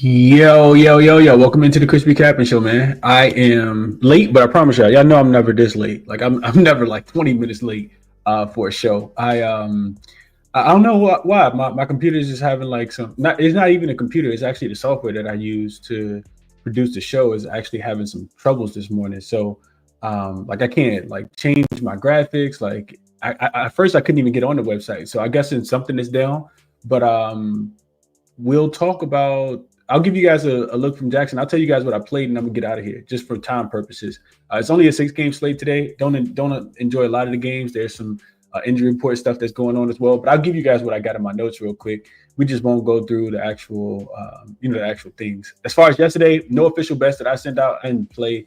Yo, yo, yo, yo. Welcome into the ChrisBeCappinn Show, man. I am late, but I promise y'all know I'm never this late. Like I'm never like 20 minutes late for a show. I don't know why. My computer is just having like it's not even a computer, it's actually the software that I use to produce the show is actually having some troubles this morning. So like I can't like change my graphics. Like at first I couldn't even get on the website. So I guess it's something that's down. But we'll talk about. I'll give you guys a look from Jackson. I'll tell you guys what I played, and I'm gonna get out of here just for time purposes. It's only a 6-game slate today. Don't enjoy a lot of the games. There's some injury report stuff that's going on as well. But I'll give you guys what I got in my notes real quick. We just won't go through the actual, the actual things. As far as yesterday, no official bets that I sent out. I didn't play.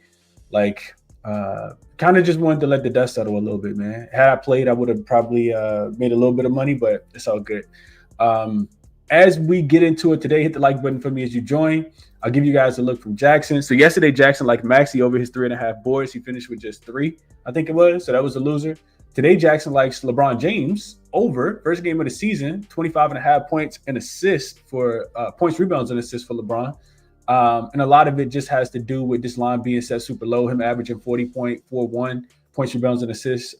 Like, kind of just wanted to let the dust settle a little bit, man. Had I played, I would have probably made a little bit of money, but it's all good. As we get into it today, hit the like button for me as you join. I'll give you guys a look from Jackson. So yesterday, Jackson liked Maxey over his 3.5 boards. He finished with just 3, I think it was. So that was a loser. Today, Jackson likes LeBron James over first game of the season, 25.5 points and assists for points, rebounds, and assists for LeBron. And a lot of it just has to do with this line being set super low, him averaging 40.41 points, rebounds, and assists.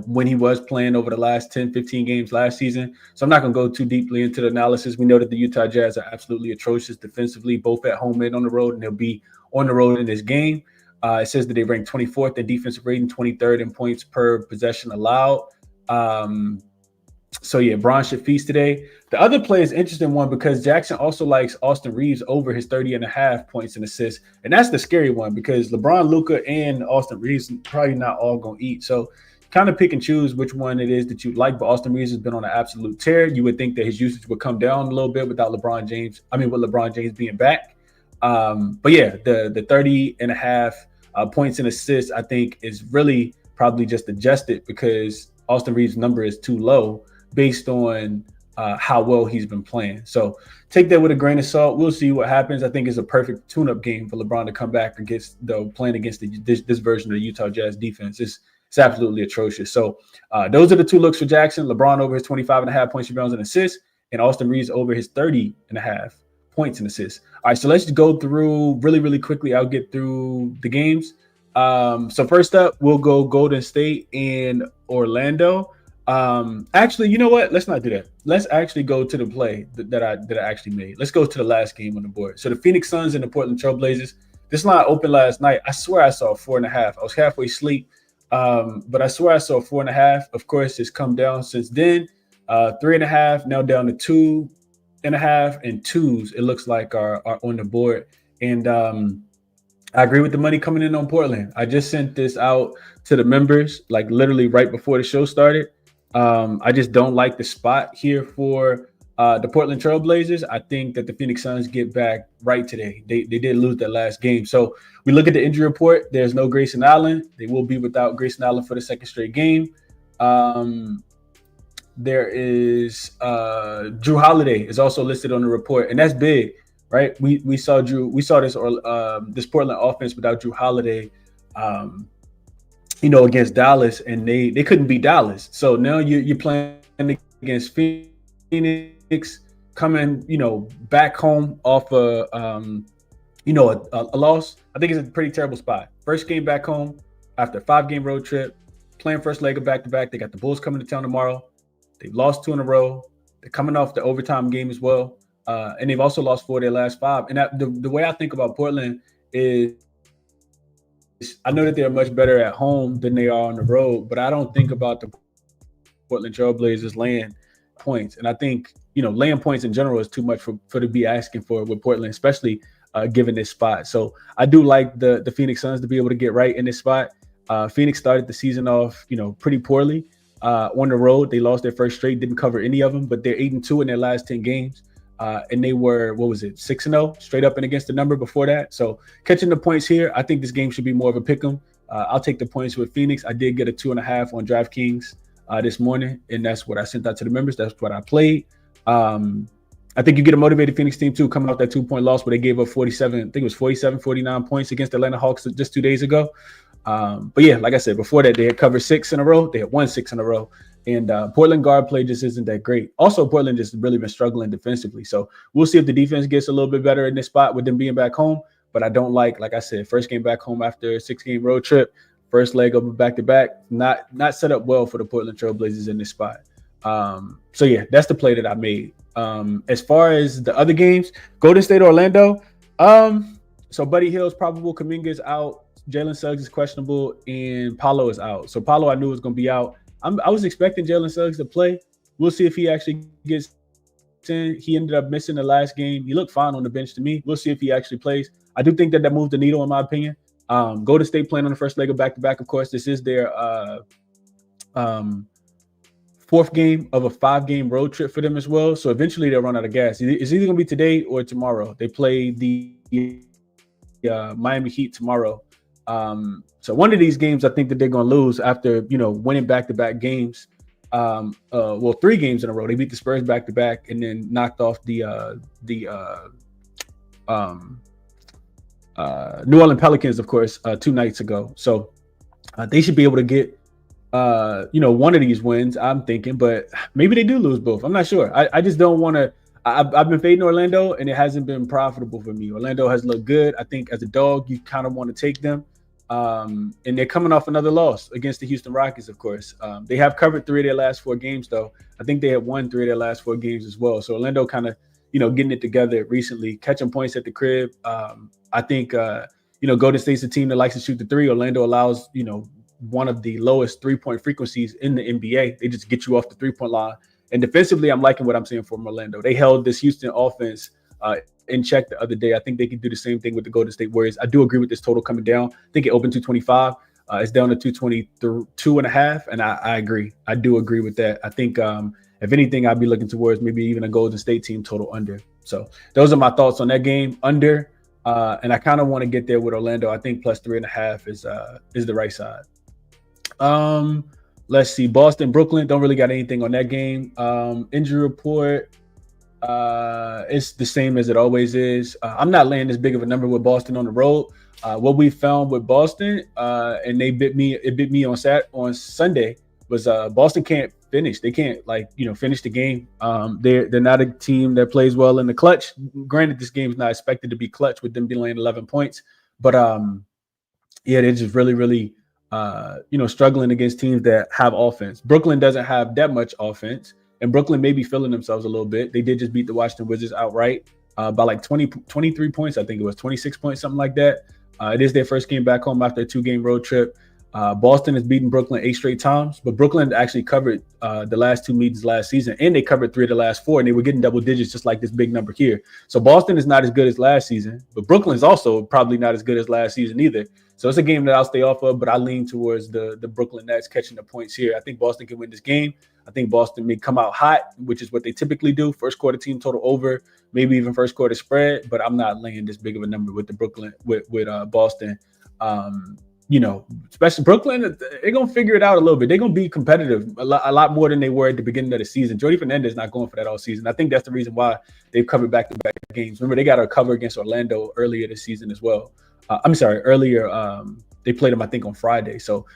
When he was playing over the last 10, 15 games last season. So I'm not going to go too deeply into the analysis. We know that the Utah Jazz are absolutely atrocious defensively, both at home and on the road, and they'll be on the road in this game. It says that they rank 24th in defensive rating, 23rd in points per possession allowed. So, yeah, Bron should feast today. The other play is an interesting one because Jackson also likes Austin Reeves over his 30.5 points and assists. And that's the scary one because LeBron, Luka, and Austin Reeves probably not all going to eat. So, kind of pick and choose which one it is that you like, but Austin Reeves has been on an absolute tear. You would think that his usage would come down a little bit without LeBron James. With LeBron James being back. But yeah, the 30.5 points and assists, I think, is really probably just adjusted because Austin Reeves' number is too low based on how well he's been playing. So take that with a grain of salt. We'll see what happens. I think it's a perfect tune-up game for LeBron to come back against playing against this version of the Utah Jazz defense. It's absolutely atrocious. So those are the two looks for Jackson. LeBron over his 25.5 points, rebounds, and assists, and Austin Reeves over his 30.5 points and assists. All right, so let's go through really, really quickly. I'll get through the games. So first up, we'll go Golden State and Orlando. Actually, you know what? Let's not do that. Let's actually go to the play that I actually made. Let's go to the last game on the board. So the Phoenix Suns and the Portland Trailblazers. This line opened last night. I swear I saw 4.5. I was halfway asleep. But I swear I saw 4.5. Of course, it's come down since then. 3.5, now down to 2.5 and 2s. It looks like are on the board. And I agree with the money coming in on Portland. I just sent this out to the members, like literally right before the show started. I just don't like the spot here for the Portland Trailblazers. I think that the Phoenix Suns get back right today. They did lose that last game. So we look at the injury report. There's no Grayson Allen. They will be without Grayson Allen for the second straight game. There is Drew Holiday is also listed on the report, and that's big, right? We saw this Portland offense without Drew Holiday, against Dallas, and they couldn't beat Dallas. So now you're playing against Phoenix, coming, back home off a loss. I think it's a pretty terrible spot. First game back home after a 5-game road trip, playing first leg of back-to-back. They got the Bulls coming to town tomorrow. They've lost 2 in a row. They're coming off the overtime game as well. And they've also lost 4 of their last 5. And the way I think about Portland is I know that they're much better at home than they are on the road, but I don't think about the Portland Trailblazers laying points. And I think, laying points in general is too much for to be asking for with Portland, especially given this spot. So I do like the Phoenix Suns to be able to get right in this spot. Phoenix started the season off, pretty poorly on the road. They lost their first straight, didn't cover any of them, but they're 8-2 in their last 10 games. And they were, 6-0 straight up and against the number before that. So catching the points here, I think this game should be more of a pick 'em. I'll take the points with Phoenix. I did get a 2.5 on DraftKings this morning, and that's what I sent out to the members. That's what I played. I think you get a motivated Phoenix team too, coming off that 2-point loss where they gave up 49 points against the Atlanta Hawks just 2 days ago. But yeah, like I said, before that, they had covered 6 in a row. They had won 6 in a row. And Portland guard play just isn't that great. Also, Portland just really been struggling defensively. So we'll see if the defense gets a little bit better in this spot with them being back home. But I don't like I said, first game back home after a 6-game road trip, first leg of a back-to-back, not set up well for the Portland Trailblazers in this spot. So yeah, that's the play that I made. As far as the other games, Golden State, Orlando. So Buddy Hield's probable, Kuminga's out, Jalen Suggs is questionable, and Paolo is out. So Paolo I knew was going to be out. I was expecting Jalen Suggs to play. We'll see if he actually gets in. He ended up missing the last game. He looked fine on the bench to me. We'll see if he actually plays. I do think that moved the needle in my opinion. Golden State playing on the first leg of back-to-back. Of course, this is their fourth game of a 5-game road trip for them as well. So eventually they'll run out of gas. It's either going to be today or tomorrow. They play the Miami Heat tomorrow. So one of these games, I think that they're going to lose after, winning back-to-back games. 3 games in a row. They beat the Spurs back-to-back and then knocked off the New Orleans Pelicans, of course, 2 nights ago. So they should be able to get, one of these wins, I'm thinking, but maybe they do lose both. I'm not sure. I just don't want to. I've been fading Orlando, and it hasn't been profitable for me. Orlando has looked good. I think as a dog, you kind of want to take them. And they're coming off another loss against the Houston Rockets, of course. They have covered 3 of their last 4 games, though. I think they had won 3 of their last 4 games as well. So Orlando kind of, getting it together recently, catching points at the crib. I think, Golden State's a team that likes to shoot the 3. Orlando allows, one of the lowest 3-point frequencies in the NBA. They just get you off the 3-point line. And defensively, I'm liking what I'm seeing from Orlando. They held this Houston offense in check the other day. I think they can do the same thing with the Golden State Warriors. I do agree with this total coming down. I think it opened 225. It's down to 222.5, and I agree. I do agree with that. I think if anything, I'd be looking towards maybe even a Golden State team total under. So those are my thoughts on that game, under. And I kind of want to get there with Orlando. I think plus 3.5 is the right side. Let's see. Boston, Brooklyn. Don't really got anything on that game. Injury report. It's the same as it always is. I'm not laying this big of a number with Boston on the road. What we found with Boston, and it bit me on Sunday, was Boston can't finish. They can't finish the game. They're not a team that plays well in the clutch. Granted, this game is not expected to be clutch with them being laying 11 points, but they're just really, really struggling against teams that have offense. Brooklyn doesn't have that much offense, and Brooklyn may be feeling themselves a little bit. They did just beat the Washington Wizards outright by 23 points. I think it was 26 points, something like that. It is their first game back home after a 2-game road trip. Boston has beaten Brooklyn 8 straight times, but Brooklyn actually covered the last 2 meetings last season, and they covered 3 of the last 4, and they were getting double digits just like this big number here. So Boston is not as good as last season, but Brooklyn is also probably not as good as last season either. So it's a game that I'll stay off of, but I lean towards the Brooklyn Nets catching the points here. I think Boston can win this game. I think Boston may come out hot, which is what they typically do. First quarter team total over, maybe even first quarter spread, but I'm not laying this big of a number with Boston. Especially Brooklyn, they're going to figure it out a little bit. They're going to be competitive a lot more than they were at the beginning of the season. Jordi Fernandez is not going for that all season. I think that's the reason why they've covered back-to-back games. Remember, they got a cover against Orlando earlier this season as well. They played them, I think, on Friday. So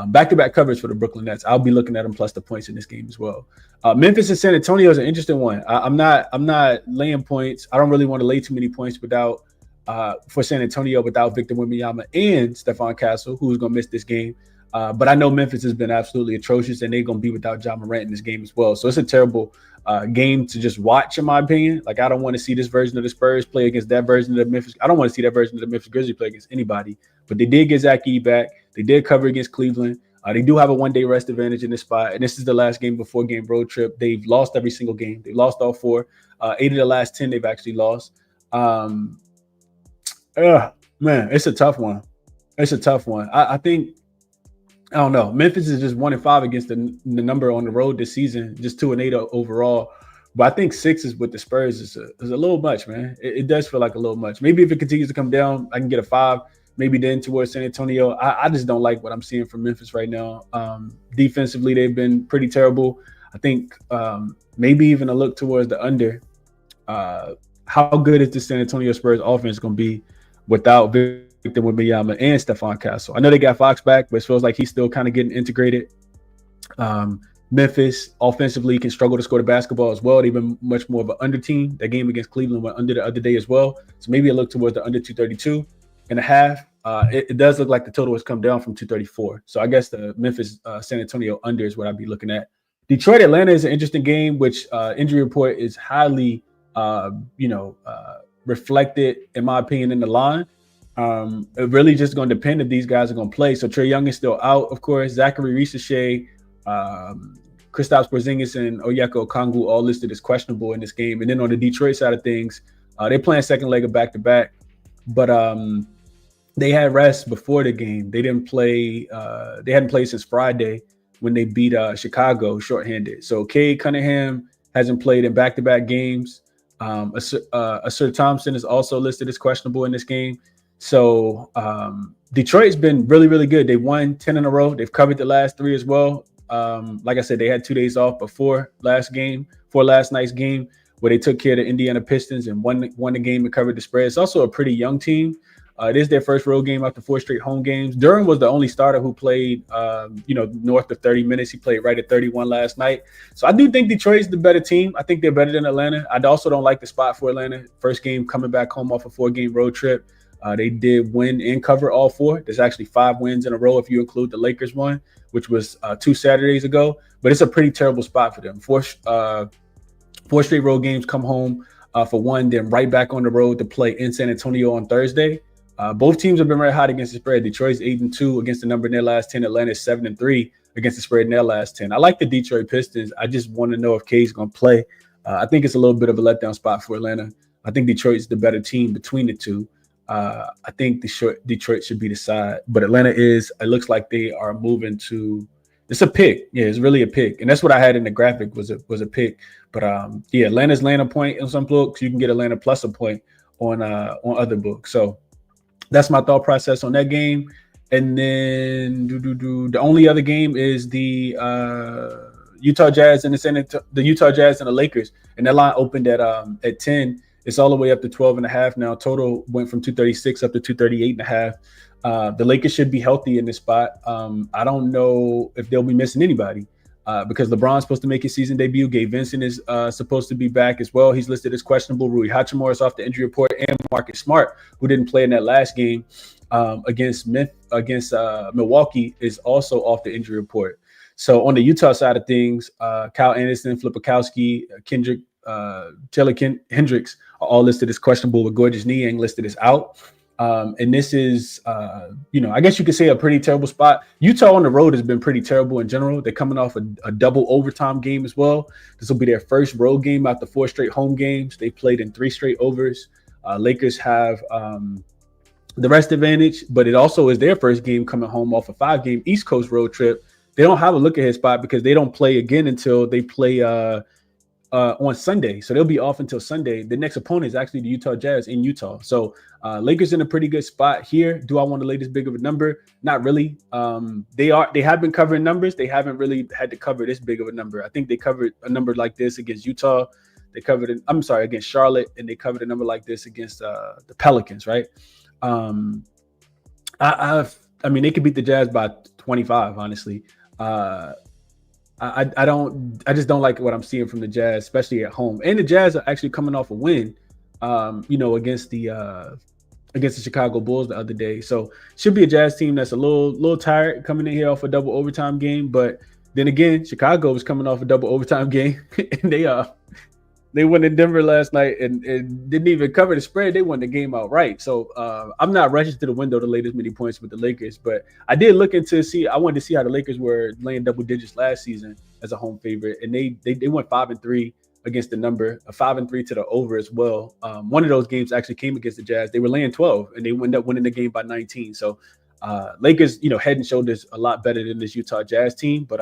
back-to-back coverage for the Brooklyn Nets. I'll be looking at them plus the points in this game as well. Memphis and San Antonio is an interesting one. I'm not laying points. I don't really want to lay too many points for San Antonio without Victor Wembanyama and Stephon Castle, who's going to miss this game. But I know Memphis has been absolutely atrocious, and they're going to be without Ja Morant in this game as well. So it's a terrible game to just watch, in my opinion. I don't want to see this version of the Spurs play against that version of the Memphis. I don't want to see that version of the Memphis Grizzlies play against anybody. But they did get Zach Edey back. They did cover against Cleveland. They do have a 1-day rest advantage in this spot, and this is the last game before game road trip. They've lost every single game. They lost all 4. 8 of the last 10 they've actually lost. Man, it's a tough one. I think, I don't know. Memphis is just 1-5 against the number on the road this season, just 2-8 overall. But I think 6 is with the Spurs is a little much, man. It does feel like a little much. Maybe if it continues to come down, I can get a 5. Maybe then towards San Antonio. I just don't like what I'm seeing from Memphis right now. Defensively, they've been pretty terrible. I think maybe even a look towards the under. How good is the San Antonio Spurs offense going to be without Victor Wembanyama and Stephon Castle? I know they got Fox back, but it feels like he's still kind of getting integrated. Memphis offensively can struggle to score the basketball as well. They've been much more of an under team. That game against Cleveland went under the other day as well. So maybe a look towards the under 232.5. It does look like the total has come down from 234. So I guess the Memphis San Antonio under is what I'd be looking at. Detroit Atlanta is an interesting game, which injury report is highly reflected, in my opinion, in the line. It really just going to depend if these guys are going to play. So Trae Young is still out, of course. Zachary Risache, Kristaps Porzingis, and Onyeka Okongwu all listed as questionable in this game. And then on the Detroit side of things, they're playing second leg of back-to-back. But they had rest before the game. They didn't play. They hadn't played since Friday when they beat Chicago shorthanded. So Cade Cunningham hasn't played in back-to-back games. Asir Thompson is also listed as questionable in this game. So Detroit's been really, really good. They won 10 in a row. They've covered the last 3 as well. Like I said, they had 2 days off before last night's game, where they took care of the Indiana Pistons and won the game and covered the spread. It's also a pretty young team. It is their first road game after 4 straight home games. Durham was the only starter who played, north of 30 minutes. He played right at 31 last night. So I do think Detroit's the better team. I think they're better than Atlanta. I also don't like the spot for Atlanta. First game coming back home off a 4-game road trip. They did win and cover all 4. There's actually 5 wins in a row if you include the Lakers one, which was 2 Saturdays ago. But it's a pretty terrible spot for them. 4 straight road games, come home for 1, then right back on the road to play in San Antonio on Thursday. Both teams have been very hot against the spread. Detroit's 8-2 against the number in their last 10. Atlanta's 7-3 against the spread in their last 10. I like the Detroit Pistons. I just want to know if K's going to play. I think it's a little bit of a letdown spot for Atlanta. I think Detroit's the better team between the two. I think Detroit should be the side, but Atlanta it looks like they are moving to, it's a pick. Yeah, it's really a pick. And that's what I had in the graphic was a pick. But Atlanta's laying a point in some books. You can get Atlanta plus a point on other books. So that's my thought process on that game. And then the only other game is the Utah Jazz and the Utah Jazz and the Lakers. And that line opened at 10. It's all the way up to 12.5 now. Total went from 236 up to 238.5. The Lakers should be healthy in this spot. I don't know if they'll be missing anybody because LeBron's supposed to make his season debut. Gabe Vincent is supposed to be back as well. He's listed as questionable. Rui Hachimura is off the injury report, and Marcus Smart, who didn't play in that last game against Milwaukee, is also off the injury report. So on the Utah side of things, Kyle Anderson, Flipikowski, Kendrick, Taylor Hendricks are all listed as questionable, with Gorgeous Niang listed as out. And this is, I guess you could say a pretty terrible spot. Utah on the road has been pretty terrible in general. They're coming off a double overtime game as well. This will be their first road game after 4 straight home games. They played in 3 straight overs. Lakers have the rest advantage, but it also is their first game coming home off a 5-game East Coast road trip. They don't have a look ahead spot because they don't play again until they play on Sunday. So they'll be off until Sunday. The next opponent is actually the Utah Jazz in Utah. So Lakers in a pretty good spot here. Do I want to lay this big of a number? Not really. They have been covering numbers. They haven't really had to cover this big of a number. I think they covered a number like this against Utah. They covered it, against Charlotte, and they covered a number like this against the Pelicans, right? They could beat the Jazz by 25, honestly. I just don't like what I'm seeing from the Jazz, especially at home. And the Jazz are actually coming off a win, against the Chicago Bulls the other day. So should be a Jazz team that's a little tired coming in here off a double overtime game. But then again, Chicago was coming off a double overtime game, and they went in Denver last night and didn't even cover the spread. They won the game outright. So I'm not rushing to the window to lay this many points with the Lakers, but I did look I wanted to see how the Lakers were laying double digits last season as a home favorite. And they went 5-3 against the number, a 5-3 to the over as well. One of those games actually came against the Jazz. They were laying 12 and they ended up winning the game by 19. So Lakers, head and shoulders a lot better than this Utah Jazz team, but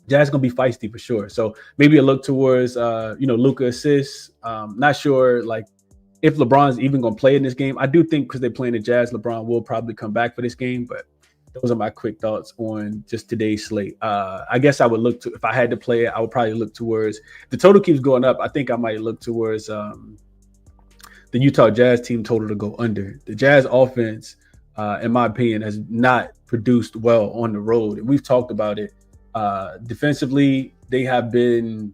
Jazz gonna be feisty for sure. So maybe a look towards Luka assists. Not sure if LeBron's even gonna play in this game. I do think because they're playing the Jazz, LeBron will probably come back for this game. But those are my quick thoughts on just today's slate. I guess I would look to, if I had to play it, I would probably look towards, the total keeps going up. I think I might look towards the Utah Jazz team total to go under. The Jazz offense, in my opinion, has not produced well on the road, and we've talked about it. Defensively, they have been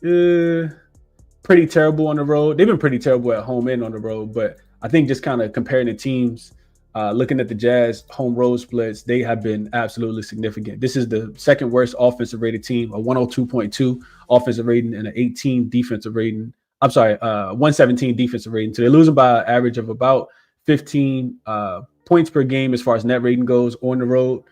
pretty terrible on the road. They've been pretty terrible at home and on the road, but I think just kind of comparing the teams, looking at the Jazz home road splits, they have been absolutely significant. This is the second worst offensive rated team, a 102.2 offensive rating and an 18 defensive rating. 117 defensive rating. So they're losing by an average of about 15 points per game as far as net rating goes on the road.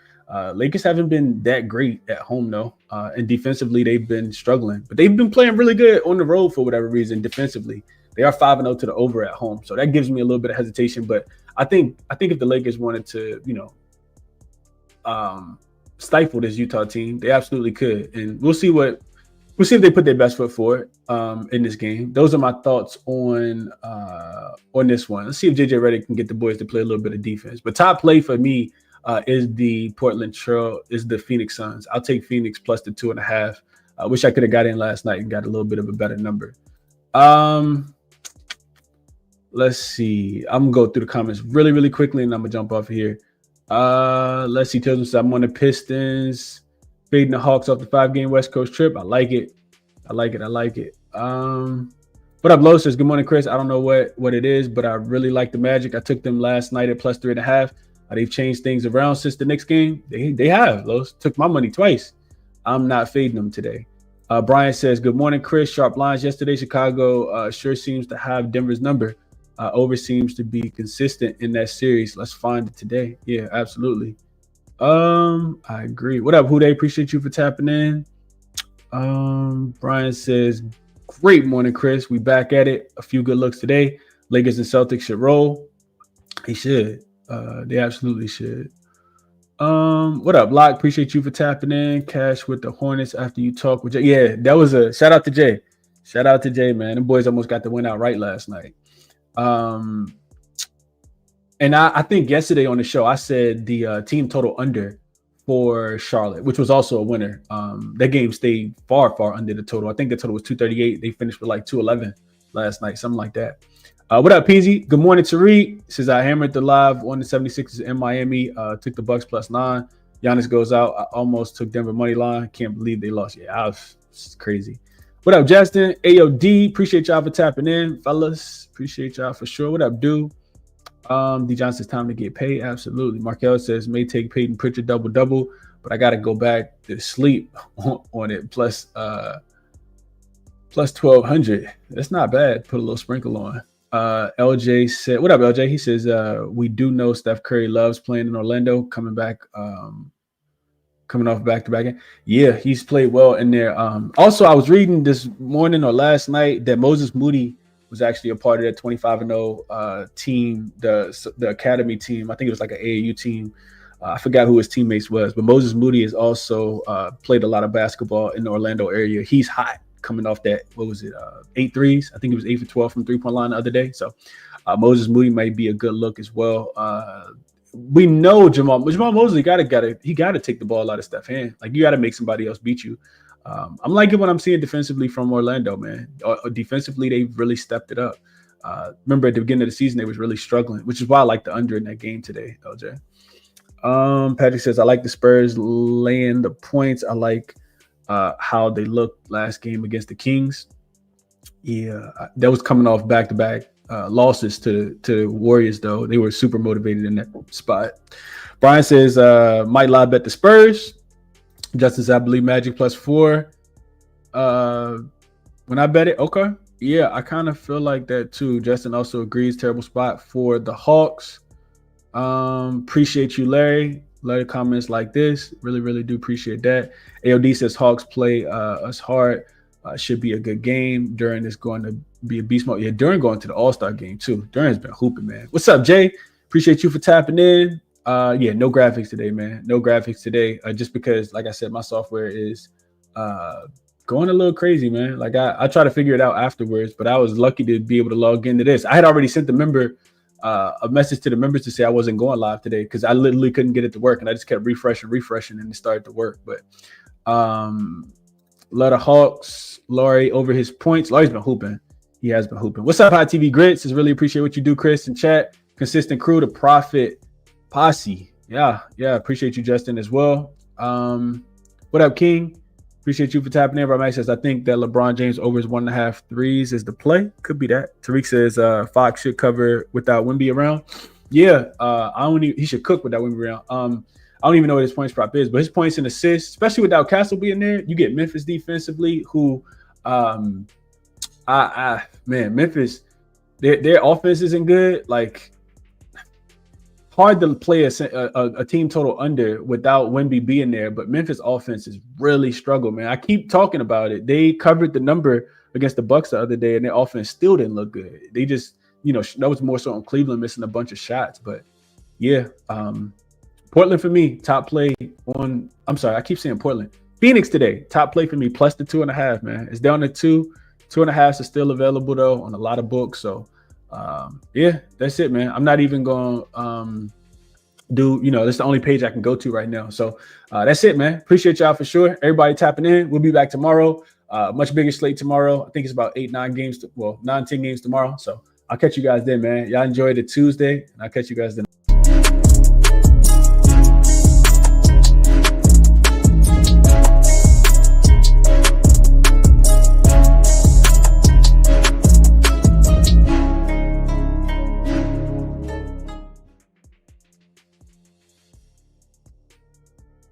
Lakers haven't been that great at home, though. And defensively, they've been struggling. But they've been playing really good on the road for whatever reason defensively. They are 5-0 to the over at home. So that gives me a little bit of hesitation. But I think if the Lakers wanted to, stifle this Utah team, they absolutely could. And we'll see if they put their best foot forward in this game. Those are my thoughts on this one. Let's see if JJ Redick can get the boys to play a little bit of defense. But top play for me is the Phoenix Suns. I'll take Phoenix plus the 2.5. I wish I could have got in last night and got a little bit of a better number. Let's see. I'm going to go through the comments really, really quickly, and I'm going to jump off of here. Let's see. Tells me I'm on the Pistons. Fading the Hawks off the 5-game West Coast trip. I like it. What up, Lo? Says, good morning, Chris. I don't know what it is, but I really like the Magic. I took them last night at plus 3.5. They've changed things around since the Knicks game. They have. Los took my money twice. I'm not fading them today. Brian says, good morning, Chris. Sharp lines yesterday. Chicago sure seems to have Denver's number. Over seems to be consistent in that series. Let's find it today. Yeah, absolutely. I agree. What up, Huday? Appreciate you for tapping in. Brian says, great morning, Chris. We back at it. A few good looks today. Lakers and Celtics should roll. They should. They absolutely should. What up, Lock? Appreciate you for tapping in. Cash with the Hornets after you talk with Jay. Yeah, that was a shout out to Jay. Shout out to Jay, man. Them boys almost got the win out right last night. And I think yesterday on the show, I said the team total under for Charlotte, which was also a winner. That game stayed far, far under the total. I think the total was 238. They finished with like 211 last night, something like that. What up, Peasy? Good morning, Tariq. Says I hammered the live on the 76ers in Miami. Took the Bucks plus 9. Giannis goes out. I almost took Denver money line. Can't believe they lost. Yeah, it's crazy. What up, Justin? AOD. Appreciate y'all for tapping in, fellas. Appreciate y'all for sure. What up, dude? D. Johnson says time to get paid. Absolutely. Markel says may take Peyton Pritchard double, but I got to go back to sleep on it. Plus 1,200. That's not bad. Put a little sprinkle on. LJ said, what up, LJ? He says, we do know Steph Curry loves playing in Orlando, coming off back-to-back. Yeah, he's played well in there. Also, I was reading this morning or last night that Moses Moody was actually a part of that 25-0 team, the academy team. I think it was like an AAU team. I forgot who his teammates was, but Moses Moody has also played a lot of basketball in the Orlando area. He's hot coming off that, 8 threes? I think it was 8 for 12 from three-point line the other day. So Moses Moody might be a good look as well. We know Jamal Mosley got to take the ball out of Steph's hand. Like, you got to make somebody else beat you. I'm liking what I'm seeing defensively from Orlando, man. Defensively, they've really stepped it up. Remember at the beginning of the season, they was really struggling, which is why I like the under in that game today, LJ. Patrick says, I like the Spurs laying the points. I like how they looked last game against the Kings. Yeah, that was coming off back-to-back losses to the Warriors, though. They were super motivated in that spot. Brian says, might live bet the Spurs. Justin says, I believe Magic plus 4. When I bet it, okay. Yeah, I kind of feel like that too. Justin also agrees. Terrible spot for the Hawks. Appreciate you, Larry. Larry comments like this. Really, really do appreciate that. AOD says Hawks play us hard. Should be a good game. Duran is going to be a beast mode. Yeah, Duran going to the All-Star game too. Duran has been hooping, man. What's up, Jay? Appreciate you for tapping in. Yeah, no graphics today, man. No graphics today. Just because, like I said, my software is going a little crazy, man. Like I try to figure it out afterwards, but I was lucky to be able to log into this. I had already sent the member a message to the members to say I wasn't going live today because I literally couldn't get it to work, and I just kept refreshing, and it started to work. But a lot of Hawks. Laurie over his points. Laurie's been hooping. He has been hooping. What's up, High TV Grits? Just really appreciate what you do, Chris, and chat. Consistent crew, the Profit Posse. Yeah, appreciate you, Justin, as well. What up, King? Appreciate you for tapping in. Max says, I think that LeBron James over his 1.5 threes is the play. Could be that. Tariq says Fox should cover without Wemby around. Yeah, he should cook without Wemby around. I don't even know what his points prop is, but his points and assists, especially without Castle being there, you get Memphis defensively, who Memphis, their offense isn't good. Like, hard to play a team total under without Wemby being there, but Memphis offense is really struggled, man. I keep talking about it. They covered the number against the Bucks the other day, and their offense still didn't look good. They just, that was more so on Cleveland missing a bunch of shots. But yeah, Portland for me, top play on. I'm sorry, I keep saying Portland. Phoenix today, top play for me, plus the 2.5, man. It's down to 2. 2.5 is still available though on a lot of books. So yeah, that's it, man. I'm not even going to that's the only page I can go to right now. So that's it, man. Appreciate y'all for sure. Everybody tapping in. We'll be back tomorrow. Much bigger slate tomorrow. I think it's about 9, 10 games tomorrow. So I'll catch you guys then, man. Y'all enjoy the Tuesday, and I'll catch you guys then.